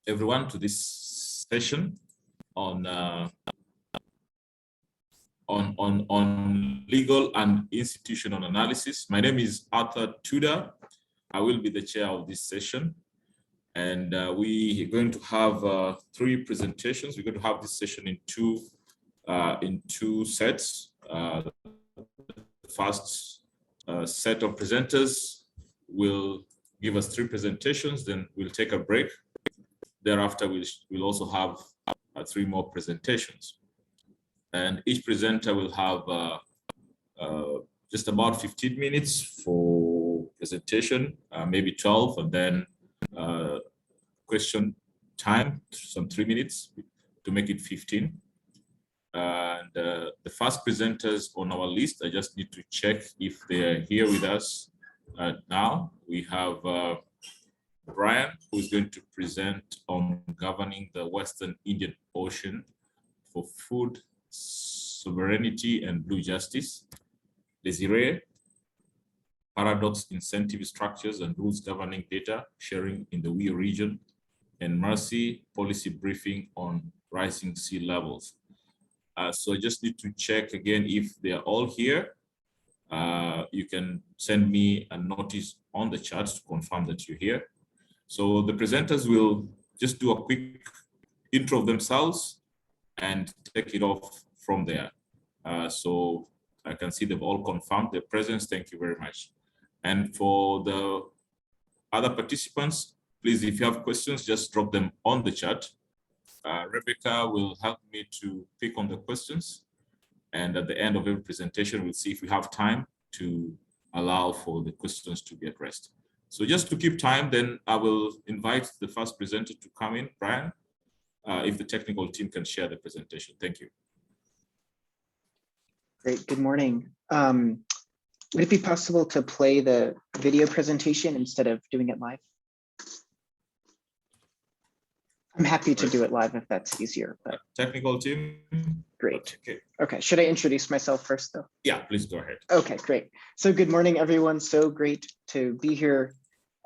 everyone to this session on legal and institutional analysis. My name is Arthur Tudor. I will be the chair of this session, and we are going to have three presentations. We're going to have this session in two sets. The first set of presenters will give us three presentations, then we'll take a break. Thereafter, we'll also have three more presentations. And each presenter will have just about 15 minutes for presentation, maybe 12, and then question time, some 3 minutes to make it 15. And the first presenters on our list, I just need to check if they're here with us now. We have Brian, who is going to present on governing the Western Indian Ocean for food sovereignty and blue justice. Desiree, paradox incentive structures and rules governing data sharing in the WE region. And Mercy, policy briefing on rising sea levels. So I just need to check again if they are all here. You can send me a notice on the chat to confirm that you're here. So the presenters will just do a quick intro of themselves and take it off from there. So I can see they've all confirmed their presence. Thank you very much. And for the other participants, please, if you have questions, just drop them on the chat. Rebecca will help me to pick on the questions. And at the end of every presentation, we'll see if we have time to allow for the questions to be addressed. So just to keep time, then I will invite the first presenter to come in, Brian, if the technical team can share the presentation. Thank you. Great, good morning. Would it be possible to play the video presentation instead of doing it live? I'm happy to do it live if that's easier. But technical team? Great. Okay, should I introduce myself first though? Yeah, please go ahead. Okay, great. So good morning, everyone. So great to be here.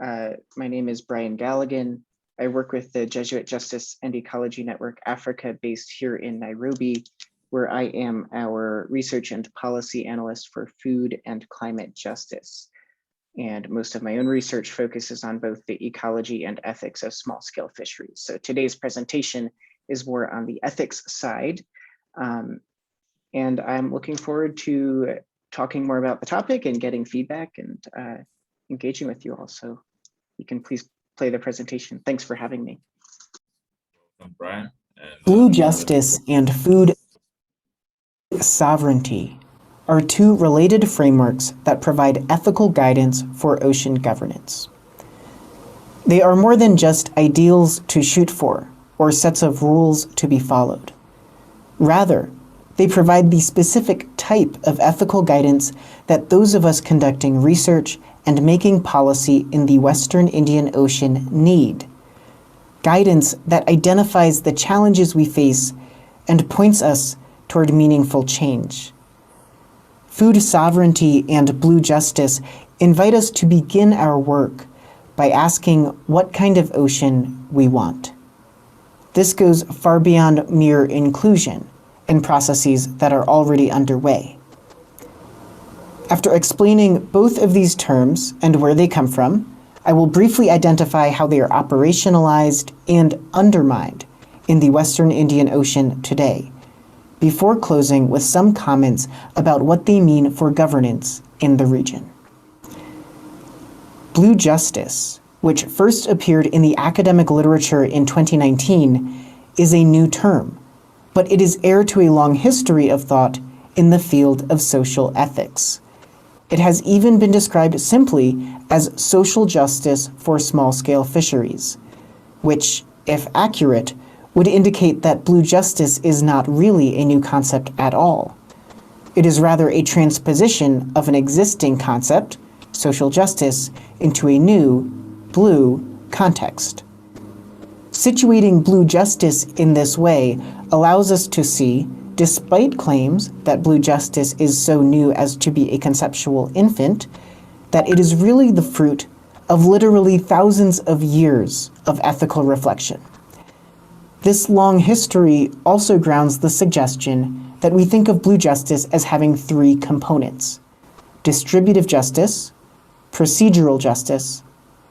My name is Brian Galligan. I work with the Jesuit Justice and Ecology Network Africa based here in Nairobi, where I am our research and policy analyst for food and climate justice. And most of my own research focuses on both the ecology and ethics of small scale fisheries. So today's presentation is more on the ethics side. And I'm looking forward to talking more about the topic and getting feedback and engaging with you all. So you can please play the presentation. Thanks for having me. Welcome, Brian. Blue justice and food sovereignty are two related frameworks that provide ethical guidance for ocean governance. They are more than just ideals to shoot for or sets of rules to be followed. Rather, they provide the specific type of ethical guidance that those of us conducting research and making policy in the Western Indian Ocean need. Guidance that identifies the challenges we face and points us toward meaningful change. Food sovereignty and blue justice invite us to begin our work by asking what kind of ocean we want. This goes far beyond mere inclusion in processes that are already underway. After explaining both of these terms and where they come from, I will briefly identify how they are operationalized and undermined in the Western Indian Ocean today, before closing with some comments about what they mean for governance in the region. Blue justice, which first appeared in the academic literature in 2019, is a new term, but it is heir to a long history of thought in the field of social ethics. It has even been described simply as social justice for small-scale fisheries, which, if accurate, would indicate that blue justice is not really a new concept at all. It is rather a transposition of an existing concept, social justice, into a new, blue context. Situating blue justice in this way allows us to see, despite claims that blue justice is so new as to be a conceptual infant, that it is really the fruit of literally thousands of years of ethical reflection, This long history also grounds the suggestion that we think of blue justice as having three components: distributive justice, procedural justice,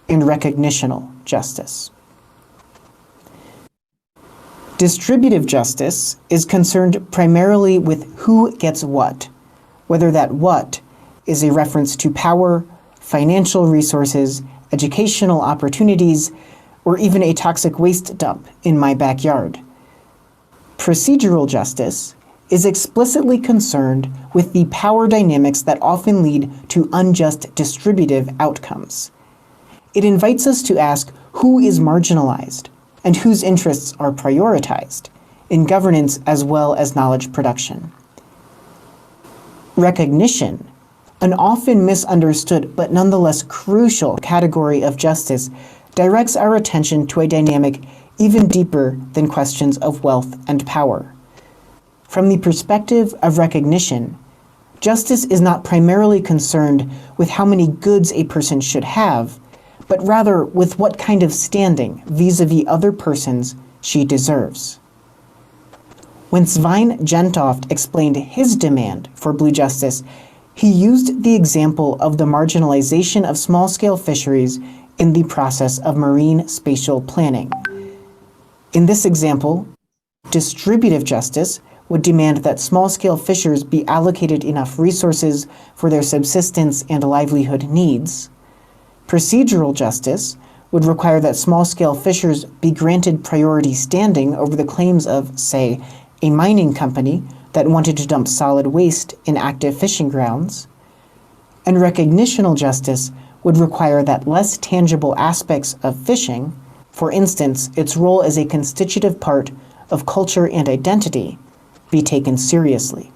and recognitional justice. Distributive justice is concerned primarily with who gets what, whether that what is a reference to power, financial resources, educational opportunities, or even a toxic waste dump in my backyard. Procedural justice is explicitly concerned with the power dynamics that often lead to unjust distributive outcomes. It invites us to ask who is marginalized and whose interests are prioritized in governance as well as knowledge production. Recognition, an often misunderstood but nonetheless crucial category of justice, directs our attention to a dynamic even deeper than questions of wealth and power. From the perspective of recognition, justice is not primarily concerned with how many goods a person should have, but rather with what kind of standing vis-a-vis other persons she deserves. When Svein Gentoft explained his demand for blue justice, he used the example of the marginalization of small-scale fisheries in the process of marine spatial planning. In this example, distributive justice would demand that small-scale fishers be allocated enough resources for their subsistence and livelihood needs. Procedural justice would require that small-scale fishers be granted priority standing over the claims of, say, a mining company that wanted to dump solid waste in active fishing grounds. And recognitional justice would require that less tangible aspects of fishing, for instance, its role as a constitutive part of culture and identity, be taken seriously.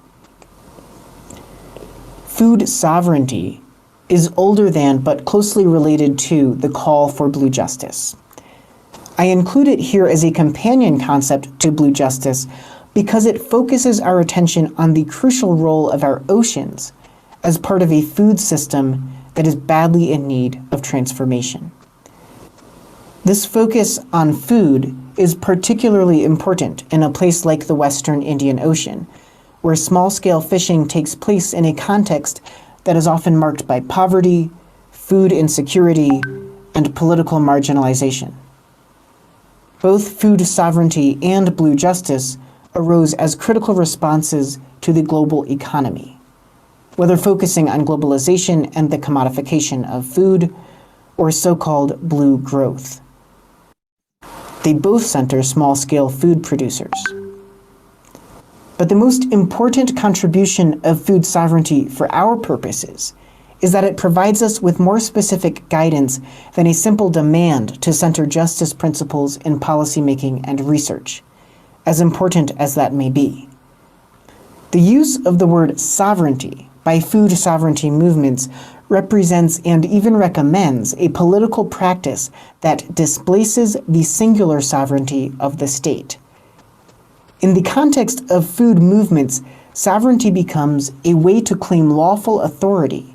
Food sovereignty is older than but closely related to the call for blue justice. I include it here as a companion concept to blue justice because it focuses our attention on the crucial role of our oceans as part of a food system that is badly in need of transformation. This focus on food is particularly important in a place like the Western Indian Ocean, where small-scale fishing takes place in a context that is often marked by poverty, food insecurity, and political marginalization. Both food sovereignty and blue justice arose as critical responses to the global economy, whether focusing on globalization and the commodification of food, or so-called blue growth. They both center small-scale food producers. But the most important contribution of food sovereignty for our purposes is that it provides us with more specific guidance than a simple demand to center justice principles in policymaking and research, as important as that may be. The use of the word sovereignty by food sovereignty movements represents and even recommends a political practice that displaces the singular sovereignty of the state. In the context of food movements, sovereignty becomes a way to claim lawful authority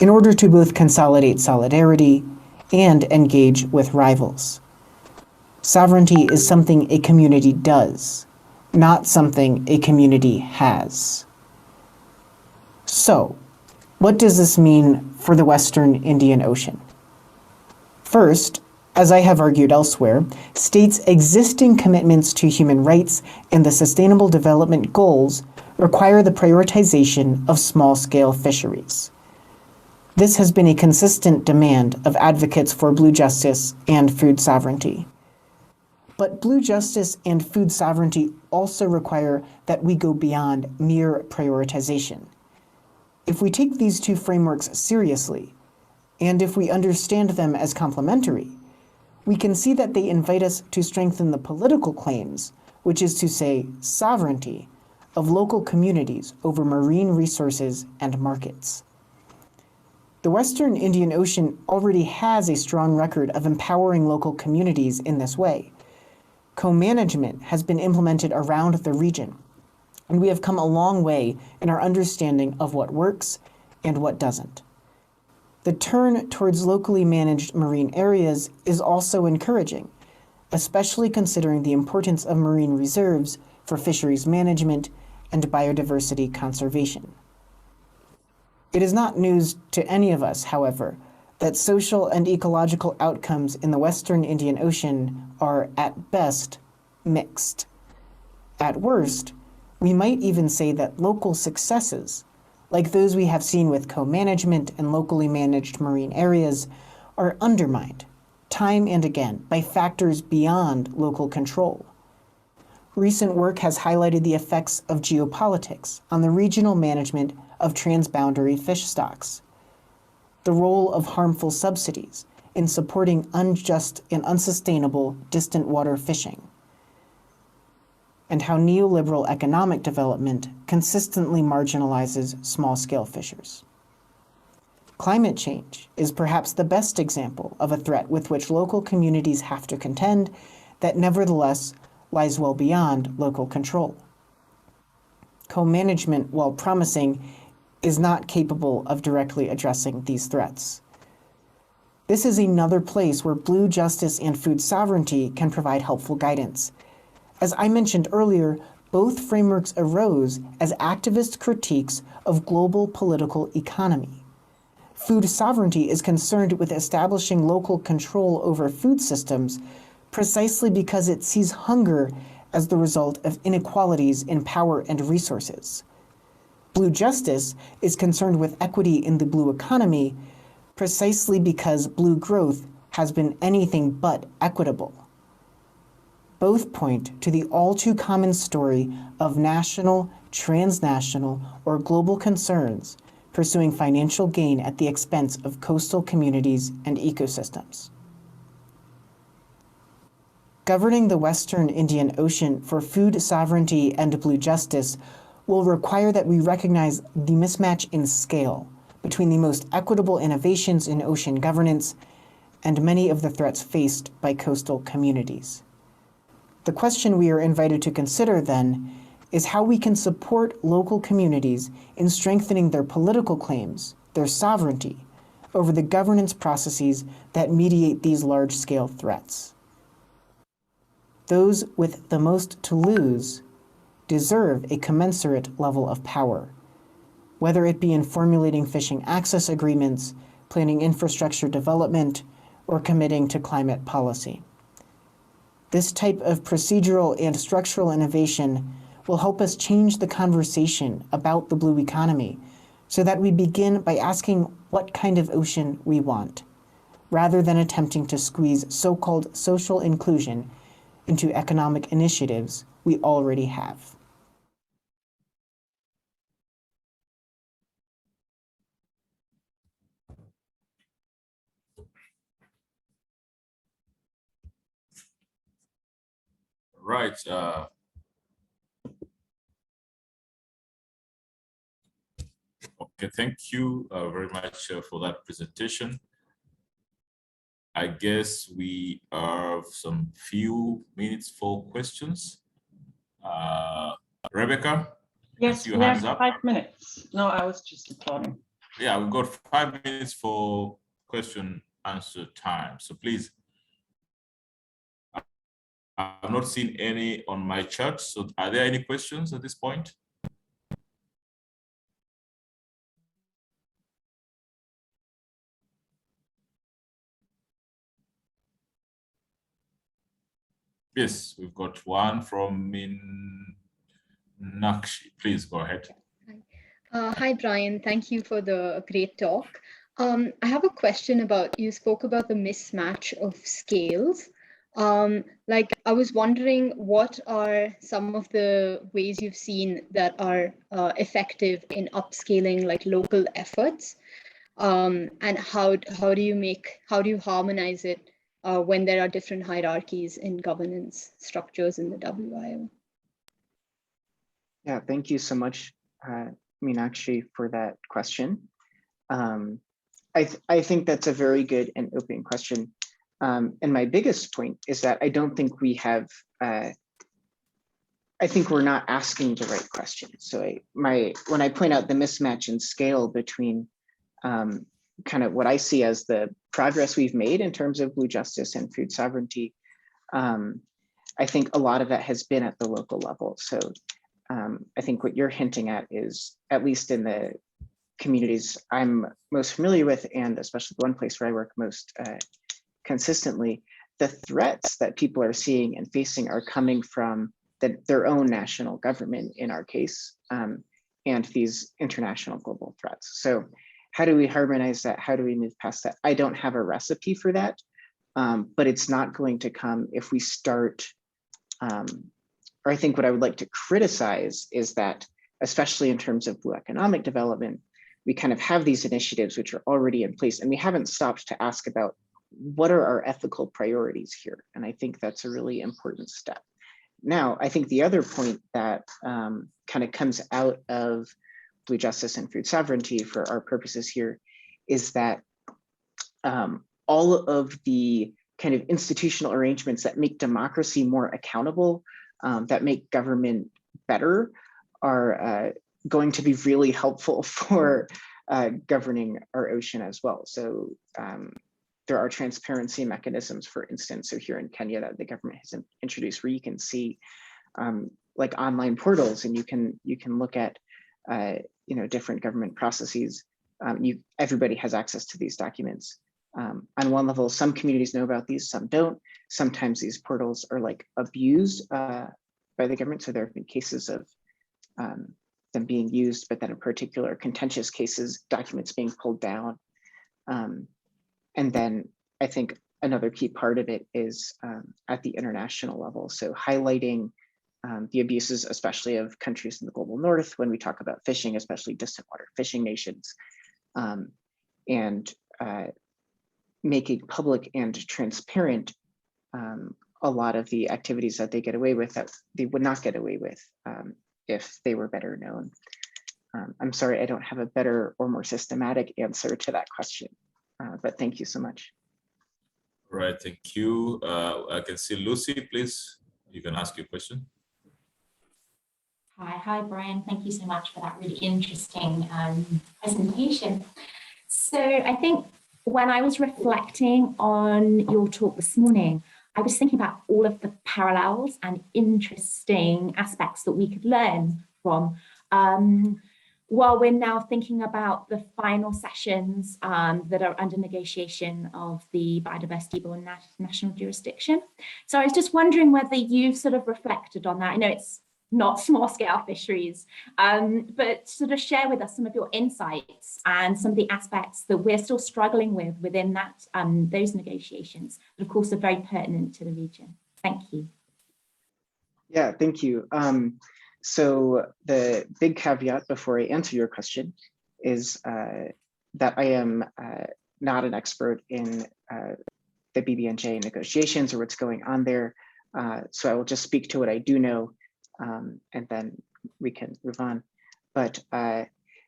in order to both consolidate solidarity and engage with rivals. Sovereignty is something a community does, not something a community has. So, what does this mean for the Western Indian Ocean? First, as I have argued elsewhere, states' existing commitments to human rights and the Sustainable Development Goals require the prioritization of small-scale fisheries. This has been a consistent demand of advocates for blue justice and food sovereignty. But blue justice and food sovereignty also require that we go beyond mere prioritization. If we take these two frameworks seriously, and if we understand them as complementary, we can see that they invite us to strengthen the political claims, which is to say, sovereignty, of local communities over marine resources and markets. The Western Indian Ocean already has a strong record of empowering local communities in this way. Co-management has been implemented around the region, and we have come a long way in our understanding of what works and what doesn't. The turn towards locally managed marine areas is also encouraging, especially considering the importance of marine reserves for fisheries management and biodiversity conservation. It is not news to any of us, however, that social and ecological outcomes in the Western Indian Ocean are, at best, mixed. At worst, we might even say that local successes, like those we have seen with co-management and locally managed marine areas, are undermined, time and again, by factors beyond local control. Recent work has highlighted the effects of geopolitics on the regional management of transboundary fish stocks, the role of harmful subsidies in supporting unjust and unsustainable distant water fishing, and how neoliberal economic development consistently marginalizes small-scale fishers. Climate change is perhaps the best example of a threat with which local communities have to contend that nevertheless lies well beyond local control. Co-management, while promising, is not capable of directly addressing these threats. This is another place where blue justice and food sovereignty can provide helpful guidance. As I mentioned earlier, both frameworks arose as activist critiques of global political economy. Food sovereignty is concerned with establishing local control over food systems precisely because it sees hunger as the result of inequalities in power and resources. Blue justice is concerned with equity in the blue economy precisely because blue growth has been anything but equitable. Both point to the all too common story of national, transnational, or global concerns pursuing financial gain at the expense of coastal communities and ecosystems. Governing the Western Indian Ocean for food sovereignty and blue justice will require that we recognize the mismatch in scale between the most equitable innovations in ocean governance and many of the threats faced by coastal communities. The question we are invited to consider, then, is how we can support local communities in strengthening their political claims, their sovereignty, over the governance processes that mediate these large-scale threats. Those with the most to lose deserve a commensurate level of power, whether it be in formulating fishing access agreements, planning infrastructure development, or committing to climate policy. This type of procedural and structural innovation will help us change the conversation about the blue economy so that we begin by asking what kind of ocean we want, rather than attempting to squeeze so-called social inclusion into economic initiatives we already have. Right. Okay, thank you very much for that presentation. I guess we have some few minutes for questions. Rebecca? Yes, we have 5 minutes. No, I was just applauding. Yeah, we've got 5 minutes for question answer time. So please, I've not seen any on my chat. So are there any questions at this point? Yes, we've got one from Nakshi. Please go ahead. Hi, Brian. Thank you for the great talk. I have a question about, you spoke about the mismatch of scales. Like, I was wondering, what are some of the ways you've seen that are effective in upscaling like local efforts? And how do you harmonize it when there are different hierarchies in governance structures in the WIO? Yeah, thank you so much, Meenakshi, for that question. I think that's a very good and open question. And my biggest point is that I don't think we have, I think we're not asking the right question. So when I point out the mismatch in scale between kind of what I see as the progress we've made in terms of blue justice and food sovereignty I think a lot of that has been at the local level. So I think what you're hinting at is, at least in the communities I'm most familiar with, and especially the one place where I work most consistently, the threats that people are seeing and facing are coming from their own national government, in our case, and these international global threats. So how do we harmonize that? How do we move past that? I don't have a recipe for that, but it's not going to come if we start, or I think what I would like to criticize is that, especially in terms of Blue economic development, we kind of have these initiatives which are already in place, and we haven't stopped to ask about what are our ethical priorities here. And I think that's a really important step. Now, I think the other point that kind of comes out of Blue justice and food sovereignty for our purposes here is that all of the kind of institutional arrangements that make democracy more accountable, that make government better, are going to be really helpful for governing our ocean as well. So there are transparency mechanisms, for instance, so here in Kenya that the government has introduced, where you can see like online portals, and you can look at different government processes. Everybody has access to these documents. On one level, some communities know about these, some don't. Sometimes these portals are like abused by the government. So there have been cases of them being used, but then in particular contentious cases, documents being pulled down. And then I think another key part of it is at the international level. So highlighting the abuses, especially of countries in the global north, when we talk about fishing, especially distant water fishing nations, and making public and transparent a lot of the activities that they get away with that they would not get away with if they were better known. I'm sorry, I don't have a better or more systematic answer to that question, but thank you so much. All right, thank you. I can see Lucy, please. You can ask your question. Hi, Brian. Thank you so much for that really interesting presentation. So I think when I was reflecting on your talk this morning, I was thinking about all of the parallels and interesting aspects that we could learn from while we're now thinking about the final sessions that are under negotiation of the biodiversity bill in national jurisdiction. So I was just wondering whether you've sort of reflected on that. I know it's not small scale fisheries, but sort of share with us some of your insights and some of the aspects that we're still struggling with within that those negotiations, but of course are very pertinent to the region. Thank you. Yeah, thank you. So the big caveat before I answer your question is that I am not an expert in the BBNJ negotiations or what's going on there. So I will just speak to what I do know, and then we can move on. But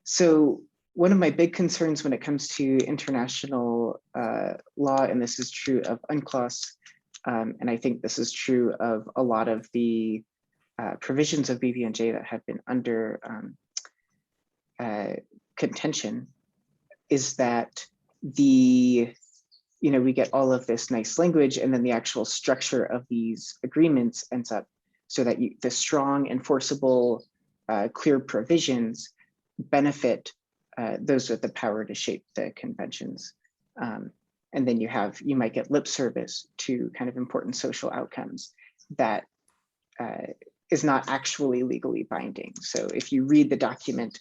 so one of my big concerns when it comes to international law, and this is true of UNCLOS, and I think this is true of a lot of the provisions of BBNJ that have been under contention, is that we get all of this nice language, and then the actual structure of these agreements ends up so that the strong, enforceable, clear provisions benefit those with the power to shape the conventions. And then you might get lip service to kind of important social outcomes that is not actually legally binding. So if you read the document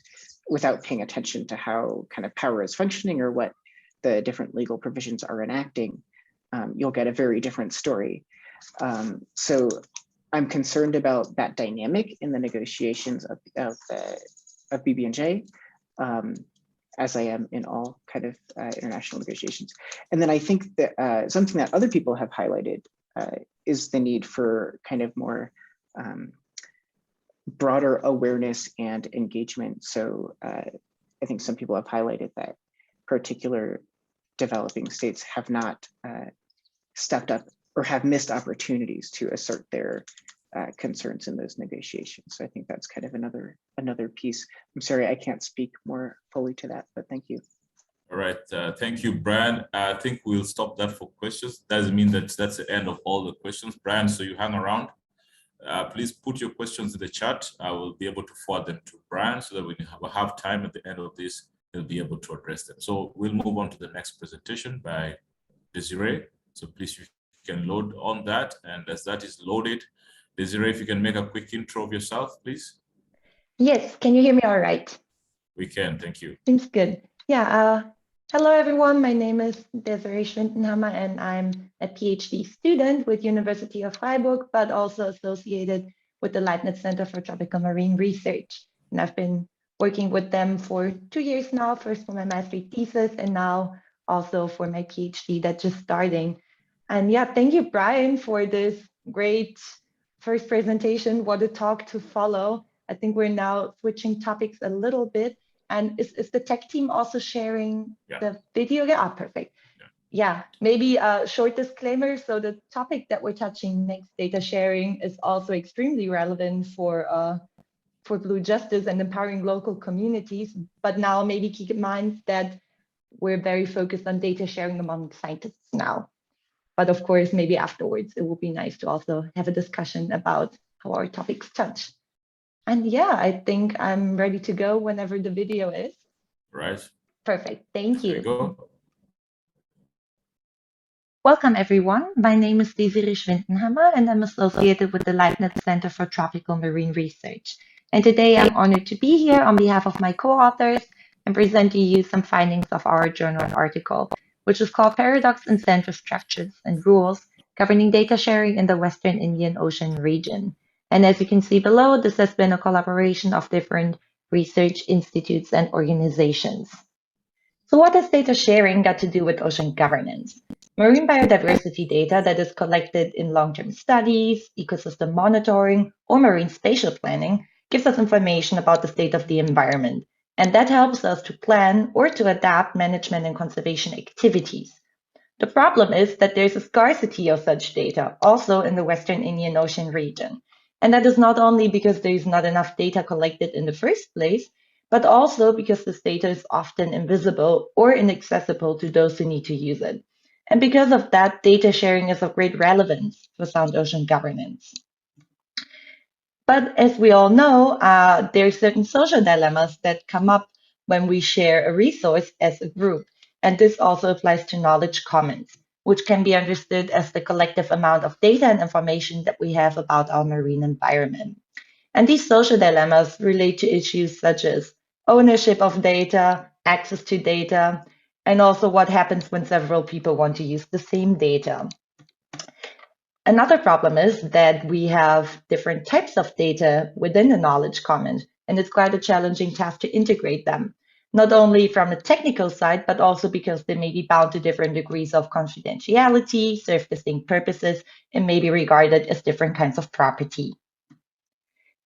without paying attention to how kind of power is functioning or what the different legal provisions are enacting, you'll get a very different story. So I'm concerned about that dynamic in the negotiations of BBNJ, as I am in all kind of international negotiations. And then I think that something that other people have highlighted is the need for kind of more broader awareness and engagement. So I think some people have highlighted that particular developing states have not stepped up or have missed opportunities to assert their concerns in those negotiations. So I think that's kind of another piece. I'm sorry, I can't speak more fully to that, but thank you. All right, thank you, Brian. I think we'll stop that for questions. Doesn't mean that that's the end of all the questions, Brian, so you hang around. Please put your questions in the chat. I will be able to forward them to Brian so that we have time at the end of this, he'll be able to address them. So we'll move on to the next presentation by Desiree. So please, you can load on that. And as that is loaded, Desiree, if you can make a quick intro of yourself, please. Yes, can you hear me all right? We can, thank you. Seems good. Yeah, hello everyone. My name is Desiree Schwindenhammer and I'm a PhD student with University of Freiburg, but also associated with the Leibniz Center for Tropical Marine Research. And I've been working with them for 2 years now, first for my master's thesis and now also for my PhD that's just starting. And yeah, thank you, Brian, for this great first presentation. What a talk to follow. I think we're now switching topics a little bit. And is the tech team also sharing the video? Yeah, perfect. Yeah, maybe a short disclaimer. So the topic that we're touching next, data sharing, is also extremely relevant for Blue Justice and empowering local communities. But now maybe keep in mind that we're very focused on data sharing among scientists now. But of course, maybe afterwards, it would be nice to also have a discussion about how our topics touch. And yeah, I think I'm ready to go whenever the video is. Right. Perfect. Thank you. There you go. Welcome, everyone. My name is Desiree Schwindenhammer, and I'm associated with the Leibniz Center for Tropical Marine Research. And today I'm honored to be here on behalf of my co-authors and present to you some findings of our journal article, which is called Paradox in Central Structures and Rules Governing Data Sharing in the Western Indian Ocean Region. And as you can see below, this has been a collaboration of different research institutes and organizations. So what has data sharing got to do with ocean governance? Marine biodiversity data that is collected in long-term studies, ecosystem monitoring, or marine spatial planning gives us information about the state of the environment. And that helps us to plan or to adapt management and conservation activities. The problem is that there's a scarcity of such data also in the Western Indian Ocean region. And that is not only because there is not enough data collected in the first place, but also because this data is often invisible or inaccessible to those who need to use it. And because of that, data sharing is of great relevance for sound ocean governance. But as we all know, there are certain social dilemmas that come up when we share a resource as a group. And this also applies to knowledge commons, which can be understood as the collective amount of data and information that we have about our marine environment. And these social dilemmas relate to issues such as ownership of data, access to data, and also what happens when several people want to use the same data. Another problem is that we have different types of data within the knowledge common, and it's quite a challenging task to integrate them, not only from the technical side, but also because they may be bound to different degrees of confidentiality, serve distinct purposes, and may be regarded as different kinds of property.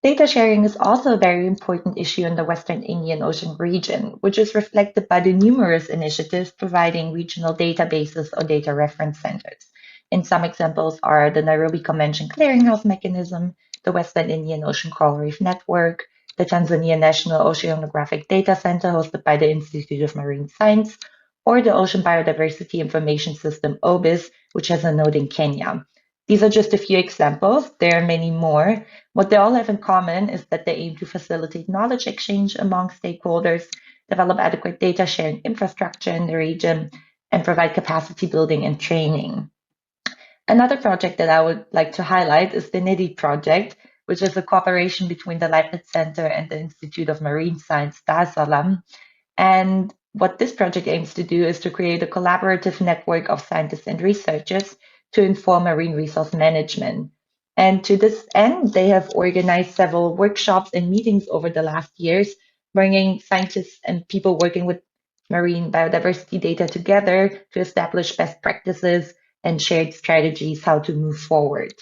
Data sharing is also a very important issue in the Western Indian Ocean region, which is reflected by the numerous initiatives providing regional databases or data reference centers. And some examples are the Nairobi Convention Clearinghouse Mechanism, the Western Indian Ocean Coral Reef Network, the Tanzania National Oceanographic Data Center hosted by the Institute of Marine Science, or the Ocean Biodiversity Information System, OBIS, which has a node in Kenya. These are just a few examples. There are many more. What they all have in common is that they aim to facilitate knowledge exchange among stakeholders, develop adequate data sharing infrastructure in the region, and provide capacity building and training. Another project that I would like to highlight is the NIDI project, which is a cooperation between the Leibniz Center and the Institute of Marine Science, Dar es Salaam. And what this project aims to do is to create a collaborative network of scientists and researchers to inform marine resource management. And to this end, they have organized several workshops and meetings over the last years, bringing scientists and people working with marine biodiversity data together to establish best practices and shared strategies how to move forward.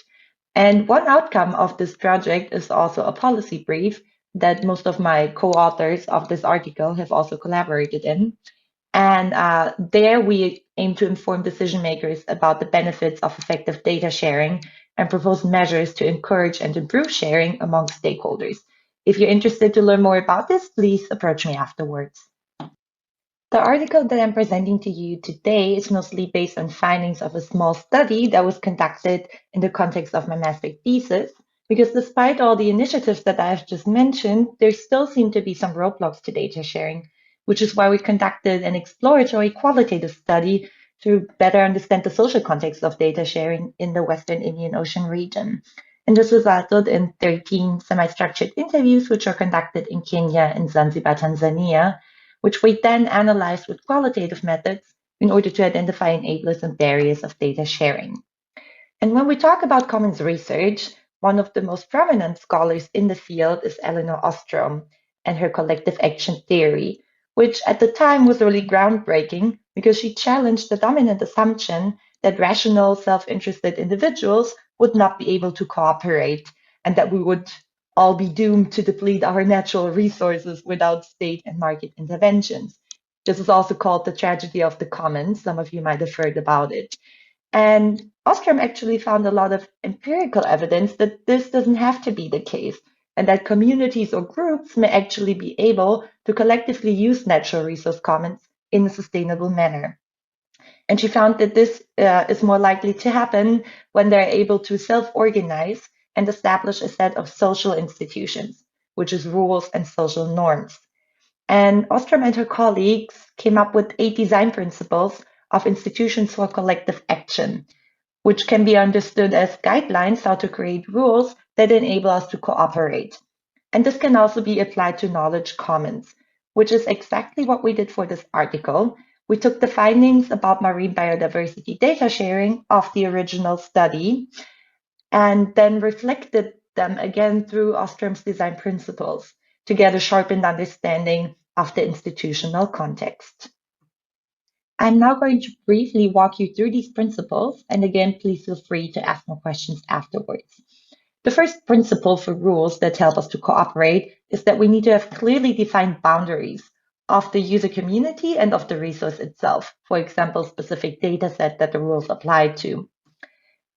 And one outcome of this project is also a policy brief that most of my co-authors of this article have also collaborated in. And there we aim to inform decision makers about the benefits of effective data sharing and propose measures to encourage and improve sharing among stakeholders. If you're interested to learn more about this, please approach me afterwards. The article that I'm presenting to you today is mostly based on findings of a small study that was conducted in the context of my master's thesis, because despite all the initiatives that I've just mentioned, there still seem to be some roadblocks to data sharing, which is why we conducted an exploratory qualitative study to better understand the social context of data sharing in the Western Indian Ocean region. And this resulted in 13 semi-structured interviews, which are conducted in Kenya and Zanzibar, Tanzania, which we then analyzed with qualitative methods in order to identify enablers and barriers of data sharing. And when we talk about commons research, one of the most prominent scholars in the field is Eleanor Ostrom and her collective action theory, which at the time was really groundbreaking because she challenged the dominant assumption that rational, self-interested individuals would not be able to cooperate and that we would all be doomed to deplete our natural resources without state and market interventions. This is also called the tragedy of the commons. Some of you might have heard about it. And Ostrom actually found a lot of empirical evidence that this doesn't have to be the case, and that communities or groups may actually be able to collectively use natural resource commons in a sustainable manner. And she found that this is more likely to happen when they're able to self-organize and establish a set of social institutions, which is rules and social norms. And Ostrom and her colleagues came up with 8 design principles of institutions for collective action, which can be understood as guidelines how to create rules that enable us to cooperate. And this can also be applied to knowledge commons, which is exactly what we did for this article. We took the findings about marine biodiversity data sharing of the original study and then reflected them again through Ostrom's design principles to get a sharpened understanding of the institutional context. I'm now going to briefly walk you through these principles, and again, please feel free to ask more questions afterwards. The first principle for rules that help us to cooperate is that we need to have clearly defined boundaries of the user community and of the resource itself, for example, specific data set that the rules apply to.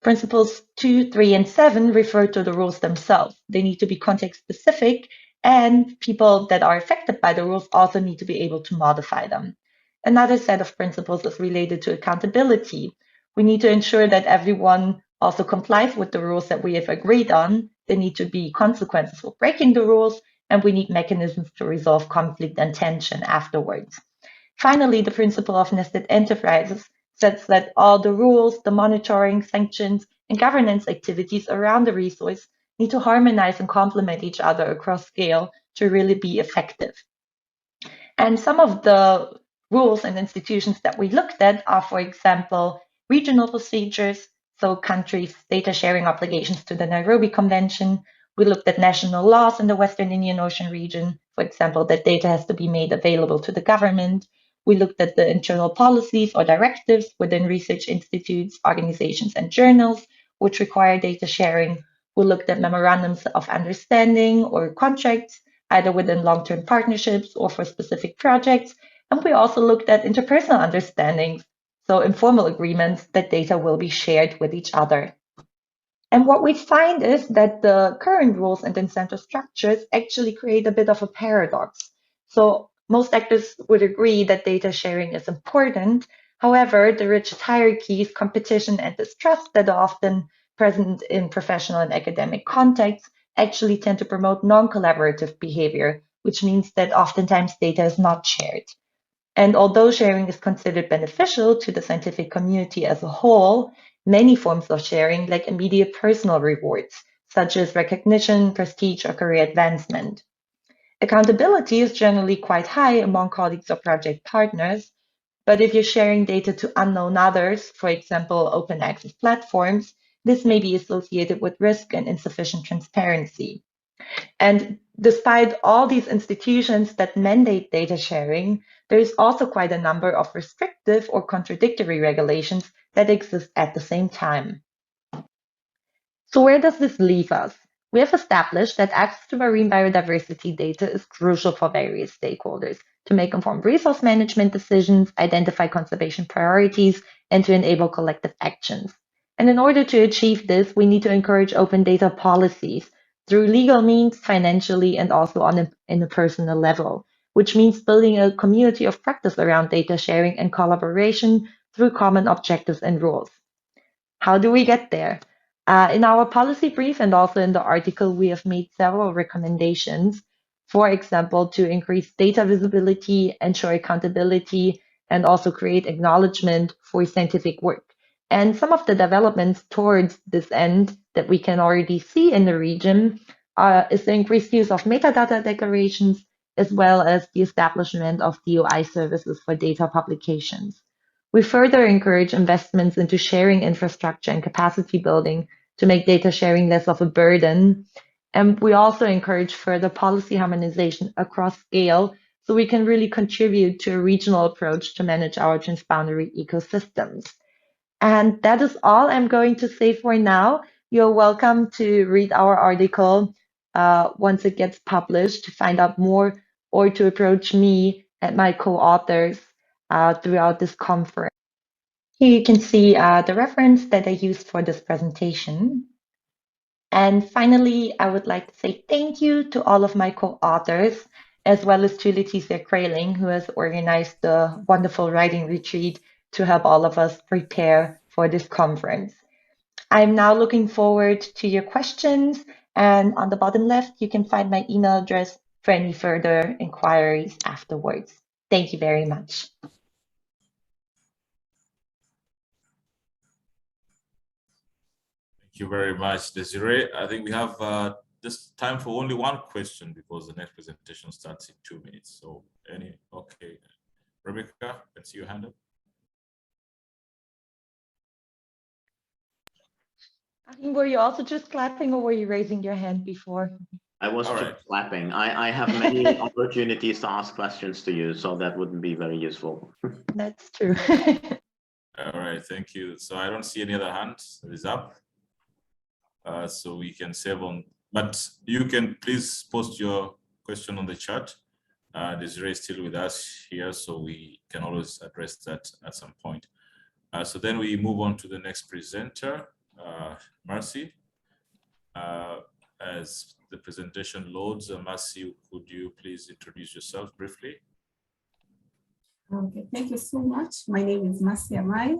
Principles 2, 3, and 7 refer to the rules themselves. They need to be context specific, and people that are affected by the rules also need to be able to modify them. Another set of principles is related to accountability. We need to ensure that everyone also complies with the rules that we have agreed on. There need to be consequences for breaking the rules, and we need mechanisms to resolve conflict and tension afterwards. Finally, the principle of nested enterprises sets that all the rules, the monitoring, sanctions, and governance activities around the resource need to harmonize and complement each other across scale to really be effective. And some of the rules and institutions that we looked at are, for example, regional procedures, so countries' data sharing obligations to the Nairobi Convention. We looked at national laws in the Western Indian Ocean region, for example, that data has to be made available to the government. We looked at the internal policies or directives within research institutes, organizations, and journals, which require data sharing. We looked at memorandums of understanding or contracts, either within long-term partnerships or for specific projects. And we also looked at interpersonal understandings, so informal agreements that data will be shared with each other. And what we find is that the current rules and incentive structures actually create a bit of a paradox. So most actors would agree that data sharing is important. However, the rigid hierarchies, competition, and distrust that are often present in professional and academic contexts actually tend to promote non-collaborative behavior, which means that oftentimes data is not shared. And although sharing is considered beneficial to the scientific community as a whole, many forms of sharing lack immediate personal rewards, such as recognition, prestige, or career advancement. Accountability is generally quite high among colleagues or project partners, but if you're sharing data to unknown others, for example, open access platforms, this may be associated with risk and insufficient transparency. And despite all these institutions that mandate data sharing, there is also quite a number of restrictive or contradictory regulations that exist at the same time. So where does this leave us? We have established that access to marine biodiversity data is crucial for various stakeholders to make informed resource management decisions, identify conservation priorities, and to enable collective actions. And in order to achieve this, we need to encourage open data policies through legal means, financially, and also in a personal level. which means building a community of practice around data sharing and collaboration through common objectives and rules. How do we get there? In our policy brief and also in the article, we have made several recommendations. For example, to increase data visibility, ensure accountability, and also create acknowledgement for scientific work. And some of the developments towards this end that we can already see in the region is the increased use of metadata declarations, as well as the establishment of DOI services for data publications. We further encourage investments into sharing infrastructure and capacity building to make data sharing less of a burden. And we also encourage further policy harmonization across scale so we can really contribute to a regional approach to manage our transboundary ecosystems. And that is all I'm going to say for now. You're welcome to read our article once it gets published to find out more or to approach me and my co-authors throughout this conference. Here you can see the reference that I used for this presentation. And finally, I would like to say thank you to all of my co-authors, as well as to Leticia Kraling, who has organized the wonderful writing retreat to help all of us prepare for this conference. I'm now looking forward to your questions, and on the bottom left, you can find my email address for any further inquiries afterwards. Thank you very much. Thank you very much, Desiree. I think we have just time for only one question because the next presentation starts in 2 minutes. So okay. Rebecca, let's see your hand up. Were you also just clapping or were you raising your hand before? I was just clapping. I have many opportunities to ask questions to you, so that wouldn't be very useful. That's true. All right, thank you. So I don't see any other hands that is up. So we can save on, but you can please post your question on the chat. Desiree is still with us here, so we can always address that at some point. So then we move on to the next presenter, Marcy. As the presentation loads, Marcy, could you please introduce yourself briefly? Okay, thank you so much. My name is Marcy Amai,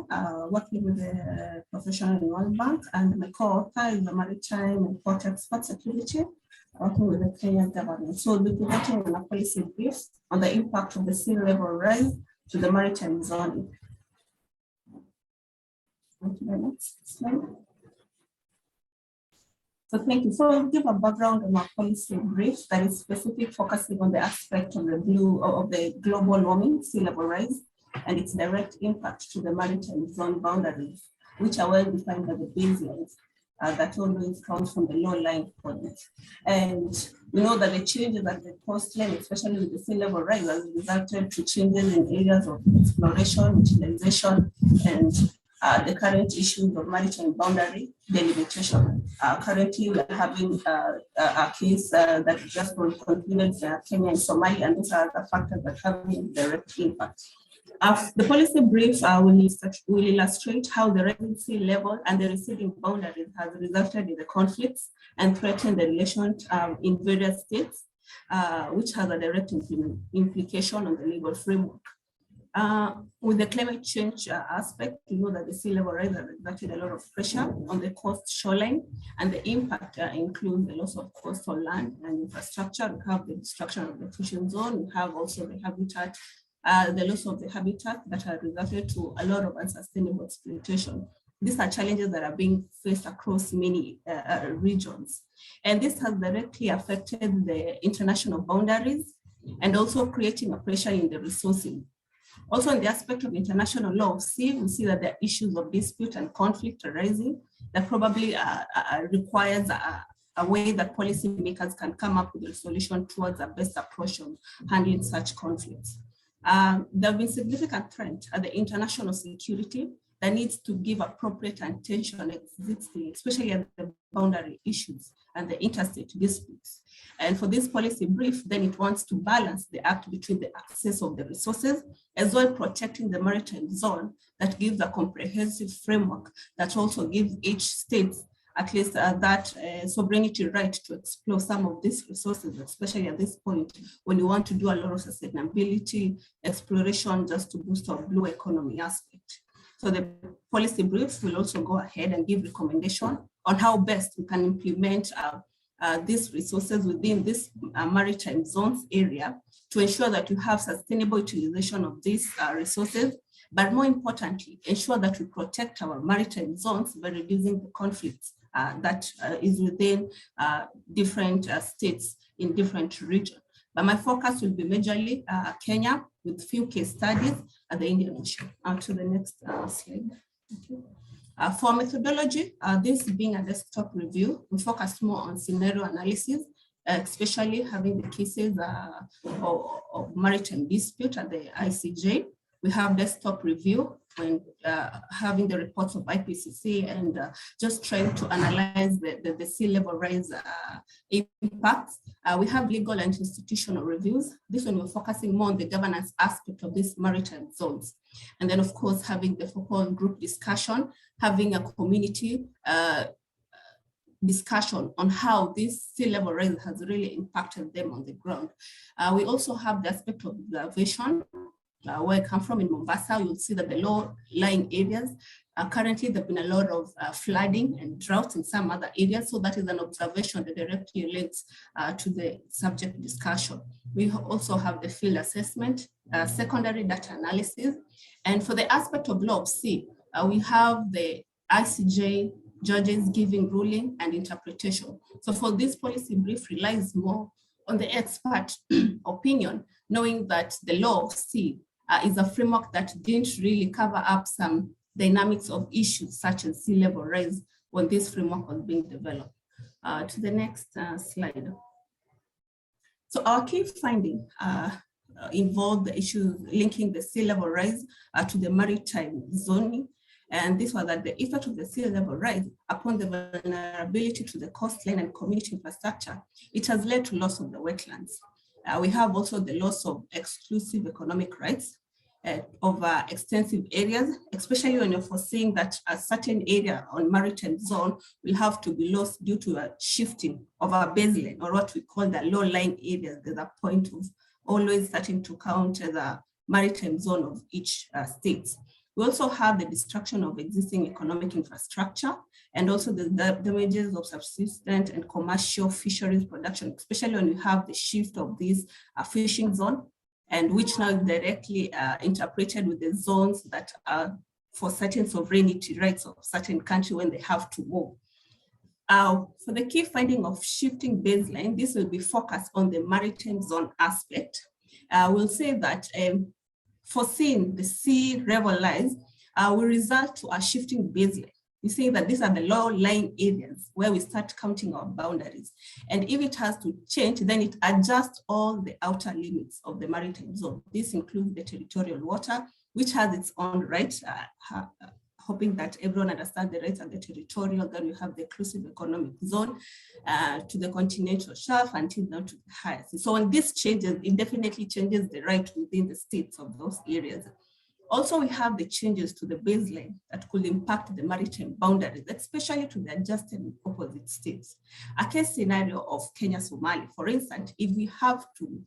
working with the Professional in World Bank, and my co-author is the Maritime and Port Export Security, working with the Kenyan government. So we'll be presenting a policy brief on the impact of the sea level rise to the maritime zone. Thank you very much. Slide. So thank you. So I'll give a background on our policy brief that is specific, focusing on the aspect of the global warming, sea level rise, and its direct impact to the maritime zone boundaries, which are well defined by the baselines that always comes from the low-lying points. And we know that the changes at the coastline, especially with the sea level rise, has resulted to changes in areas of exploration, utilization, and the current issues of maritime boundary delimitation. Currently, we are having a case that just concluded Kenya and Somalia, and these are the factors that have direct impact. The policy brief will illustrate how the rising sea level and the receding boundaries has resulted in the conflicts and threatened the relations in various states, which has a direct implication on the legal framework. With the climate change aspect, we know that the sea level rise has exerted a lot of pressure on the coast shoreline, and the impact includes the loss of coastal land and infrastructure. We have the destruction of the fishing zone. We have also the habitat, the loss of the habitat that has resulted to a lot of unsustainable exploitation. These are challenges that are being faced across many regions. And this has directly affected the international boundaries and also creating a pressure in the resourcing. Also, in the aspect of international law of sea, we see that there are issues of dispute and conflict arising that probably requires a way that policymakers can come up with a solution towards a best approach of handling such conflicts. There have been significant threats at the international security that needs to give appropriate attention existing, especially at the boundary issues and the interstate disputes. And for this policy brief, then it wants to balance the act between the access of the resources, as well as protecting the maritime zone that gives a comprehensive framework that also gives each state at least that sovereignty right to explore some of these resources, especially at this point when you want to do a lot of sustainability exploration just to boost our blue economy aspect. So the policy briefs will also go ahead and give recommendation on how best we can implement these resources within this maritime zones area to ensure that you have sustainable utilization of these resources, but more importantly, ensure that we protect our maritime zones by reducing the conflicts that is within different states in different regions. But my focus will be majorly Kenya with few case studies at the Indian Ocean. To the next slide. Thank you. For methodology, this being a desktop review, we focus more on scenario analysis, especially having the cases of maritime dispute at the ICJ. We have desktop review when having the reports of IPCC and just trying to analyze the sea level rise impacts. We have legal and institutional reviews. This one we're focusing more on the governance aspect of these maritime zones. And then of course, having the focal group discussion, having a community discussion on how this sea level rise has really impacted them on the ground. We also have the aspect of observation. Where I come from in Mombasa, you'll see that the low-lying areas, currently there've been a lot of flooding and drought in some other areas. So that is an observation that directly links to the subject discussion. We also have the field assessment, secondary data analysis. And for the aspect of law of sea, we have the ICJ judges giving ruling and interpretation. So for this policy brief relies more on the expert opinion, knowing that the law of sea is a framework that didn't really cover up some dynamics of issues such as sea level rise when this framework was being developed. To the next slide. So our key finding involved the issues linking the sea level rise to the maritime zoning. And this was that the effect of the sea level rise upon the vulnerability to the coastline and community infrastructure, it has led to loss of the wetlands. We have also the loss of exclusive economic rights over extensive areas, especially when you're foreseeing that a certain area on maritime zone will have to be lost due to a shifting of our baseline, or what we call the low-lying areas. There's a point of always starting to count as a maritime zone of each state. We also have the destruction of existing economic infrastructure and also the damages of subsistence and commercial fisheries production, especially when you have the shift of this fishing zone, and which now is directly interpreted with the zones that are for certain sovereignty rights of certain country when they have to move. For the key finding of shifting baseline, this will be focused on the maritime zone aspect. We'll say that foreseeing the sea level rise will result to a shifting baseline. We say that these are the low-lying areas where we start counting our boundaries. And if it has to change, then it adjusts all the outer limits of the maritime zone. This includes the territorial water, which has its own rights, hoping that everyone understands the rights of the territorial. Then we have the exclusive economic zone to the continental shelf until down to the highest. So when this changes, it definitely changes the right within the states of those areas. Also, we have the changes to the baseline that could impact the maritime boundaries, especially to the adjacent and opposite states. A case scenario of Kenya-Somalia, for instance, if we have to,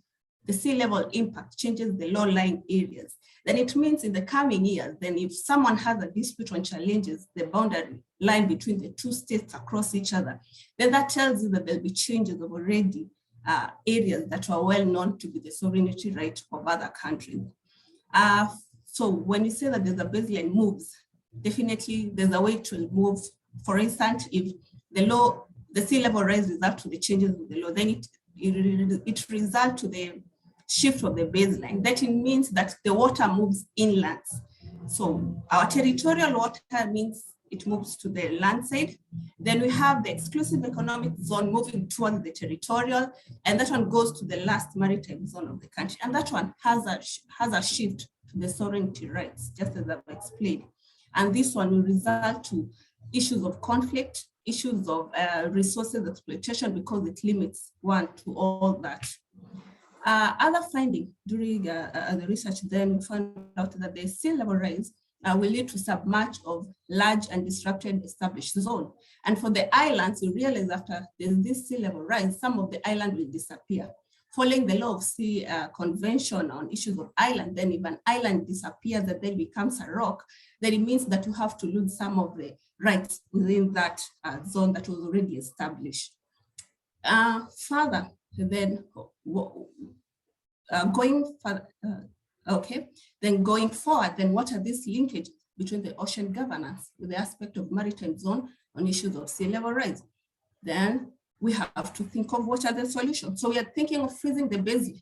the sea level impact changes the low-lying areas, then it means in the coming years, then if someone has a dispute or challenges the boundary line between the two states across each other, then that tells you that there'll be changes of already areas that are well known to be the sovereignty right of other countries. So when you say that there's a baseline moves, definitely there's a way to move. For instance, if the sea level rises up to the changes of the law, then it results to the shift of the baseline. That it means that the water moves inland. So our territorial water means it moves to the land side. Then we have the exclusive economic zone moving towards the territorial, and that one goes to the last maritime zone of the country. And that one has a shift to the sovereignty rights, just as I've explained. And this one will result to issues of conflict, issues of resources exploitation, because it limits one to all that. Other finding during the research then found out that the sea level rise will lead to submerge of large and disrupted established zone. And for the islands, you realize after there's this sea level rise, some of the island will disappear. Following the law of sea convention on issues of island, then if an island disappears and then becomes a rock, then it means that you have to lose some of the rights within that zone that was already established. Further, then going forward, then what are these linkages between the ocean governance with the aspect of maritime zone on issues of sea level rise? Then we have to think of what are the solutions. So we are thinking of freezing the baseline.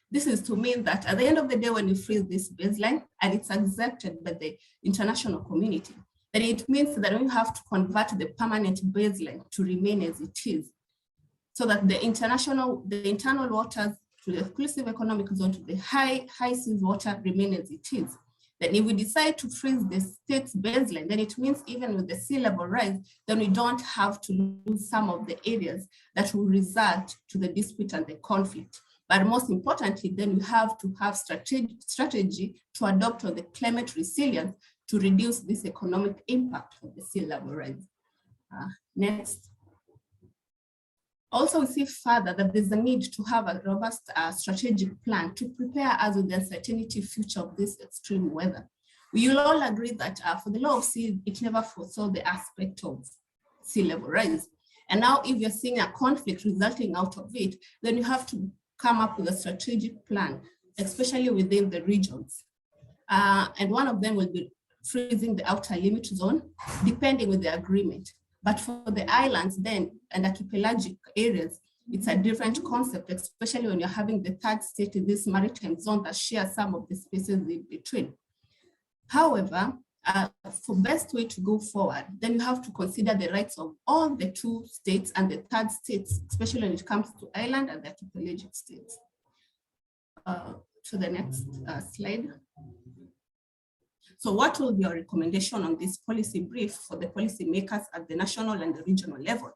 This is to mean that at the end of the day, when you freeze this baseline and it's accepted by the international community, then it means that we have to convert the permanent baseline to remain as it is, so that the internal waters to the exclusive economic zone to the high seas water remain as it is. Then if we decide to freeze the state's baseline, then it means even with the sea level rise, then we don't have to lose some of the areas that will result to the dispute and the conflict. But most importantly, then we have to have strategy to adopt on the climate resilience to reduce this economic impact of the sea level rise. Next. Also, we see further that there's a need to have a robust strategic plan to prepare us with the uncertainty future of this extreme weather. We will all agree that for the law of sea, it never foresaw the aspect of sea level rise. And now if you're seeing a conflict resulting out of it, then you have to come up with a strategic plan, especially within the regions. And one of them will be freezing the outer limit zone, depending with the agreement. But for the islands then and archipelagic areas, it's a different concept, especially when you're having the third state in this maritime zone that shares some of the spaces in between. However, for best way to go forward, then you have to consider the rights of all the two states and the third states, especially when it comes to island and the archipelagic states. To the next slide. So what will be your recommendation on this policy brief for the policymakers at the national and the regional level?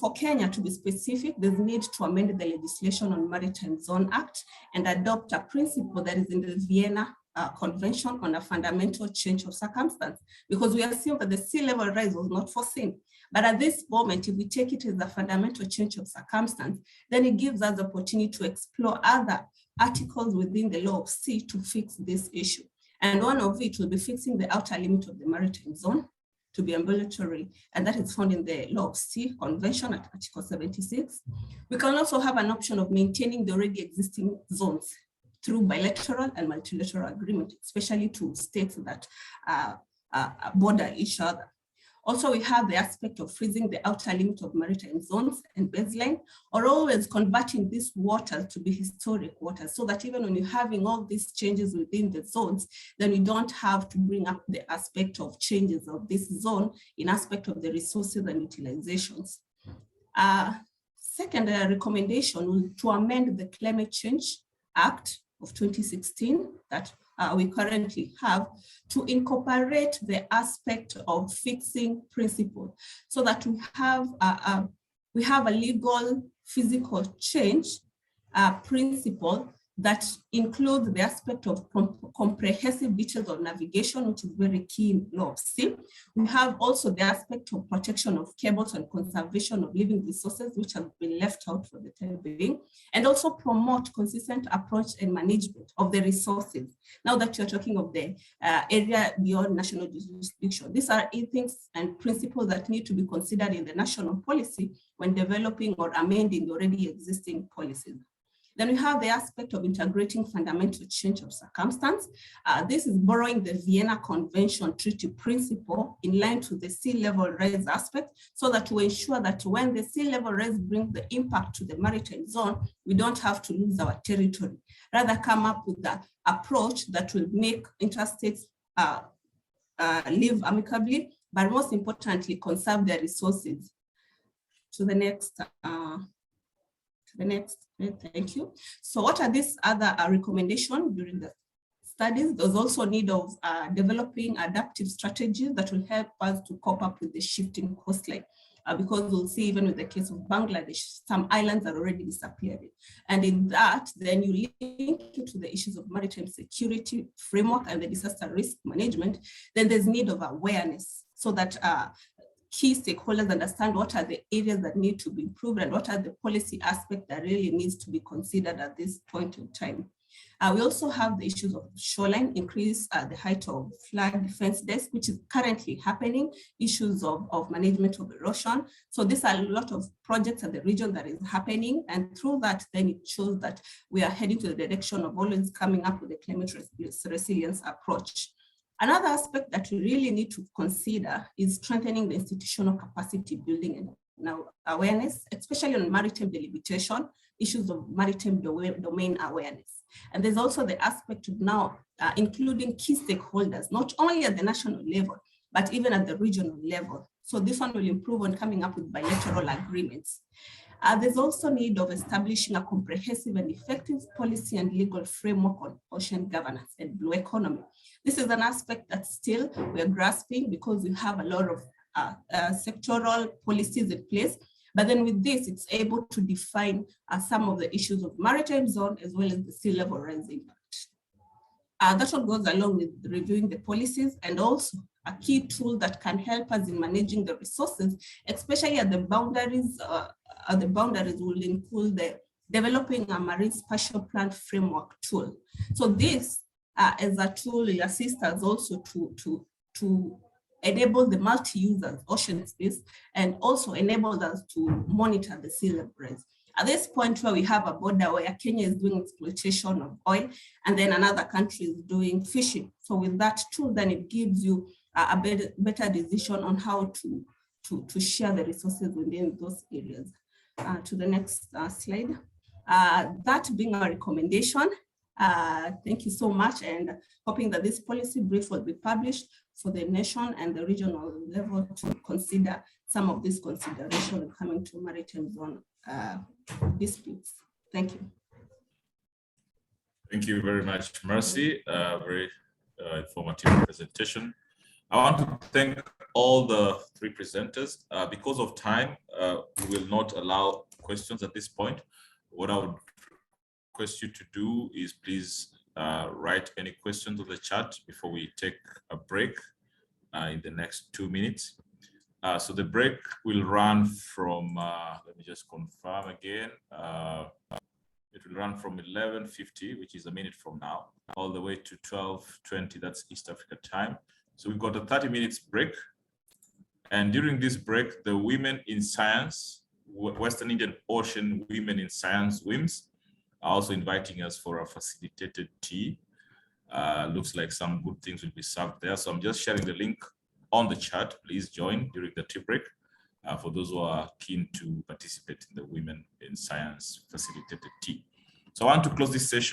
For Kenya, to be specific, there's need to amend the legislation on Maritime Zone Act and adopt a principle that is in the Vienna Convention on a fundamental change of circumstance, because we assume that the sea level rise was not foreseen. But at this moment, if we take it as a fundamental change of circumstance, then it gives us the opportunity to explore other articles within the law of sea to fix this issue. And one of it will be fixing the outer limit of the maritime zone to be ambulatory, and that is found in the Law of Sea Convention at Article 76. We can also have an option of maintaining the already existing zones through bilateral and multilateral agreement, especially to states that border each other. Also, we have the aspect of freezing the outer limit of maritime zones and baseline, or always converting these waters to be historic waters, so that even when you're having all these changes within the zones, then you don't have to bring up the aspect of changes of this zone in aspect of the resources and utilizations. Second recommendation will to amend the Climate Change Act of 2016 that we currently have to incorporate the aspect of fixing principle, so that we have a legal physical change principle that includes the aspect of comprehensive details of navigation, which is very key in law of sea. We have also the aspect of protection of cables and conservation of living resources, which has been left out for the time being, and also promote consistent approach and management of the resources. Now that you're talking of the area beyond national jurisdiction, these are things and principles that need to be considered in the national policy when developing or amending the already existing policies. Then we have the aspect of integrating fundamental change of circumstance. This is borrowing the Vienna Convention treaty principle in line to the sea level rise aspect, so that we ensure that when the sea level rise brings the impact to the maritime zone, we don't have to lose our territory. Rather come up with the approach that will make interstates live amicably, but most importantly, conserve their resources. To the next. Thank you. So what are these other recommendations during the studies? There's also need of developing adaptive strategies that will help us to cope up with the shifting coastline. because we'll see even with the case of Bangladesh, some islands are already disappearing. And in that, then you link it to the issues of maritime security framework and the disaster risk management, then there's need of awareness so that key stakeholders understand what are the areas that need to be improved and what are the policy aspects that really needs to be considered at this point in time. We also have the issues of shoreline, increase the height of flood defense desk, which is currently happening, issues of management of erosion. So these are a lot of projects at the region that is happening. And through that, then it shows that we are heading to the direction of always coming up with a climate resilience approach. Another aspect that we really need to consider is strengthening the institutional capacity building and now awareness, especially on maritime delimitation, issues of maritime domain awareness. And there's also the aspect of now including key stakeholders, not only at the national level, but even at the regional level. So this one will improve on coming up with bilateral agreements. There's also need of establishing a comprehensive and effective policy and legal framework on ocean governance and blue economy. This is an aspect that still we're grasping because we have a lot of sectoral policies in place. But then with this, it's able to define some of the issues of maritime zone as well as the sea level rise impact. That one goes along with reviewing the policies and also a key tool that can help us in managing the resources, especially at the boundaries. The boundaries will include the developing a marine spatial plan framework tool. So this as a tool will assist us also to enable the multi-users ocean space and also enable us to monitor the sea level rise. At this point where we have a border where Kenya is doing exploitation of oil and then another country is doing fishing. So with that tool, then it gives you a better decision on how to share the resources within those areas. To the next slide. That being our recommendation, thank you so much, and hoping that this policy brief will be published for the nation and the regional level to consider some of these considerations coming to maritime zone disputes. Thank you. Thank you very much, Mercy. Very informative presentation. I want to thank all the three presenters. Because of time, we will not allow questions at this point. What I would request you to do is please write any questions on the chat before we take a break in the next 2 minutes. So the break will run from, let me just confirm again. It will run from 11:50, which is a minute from now, all the way to 12:20, that's East Africa time. So we've got a 30 minutes break. And during this break, the Women in Science, Western Indian Ocean Women in Science WIMS, are also inviting us for a facilitated tea. Looks like some good things will be served there. So I'm just sharing the link on the chat. Please join during the tea break for those who are keen to participate in the Women in Science facilitated tea. So I want to close this session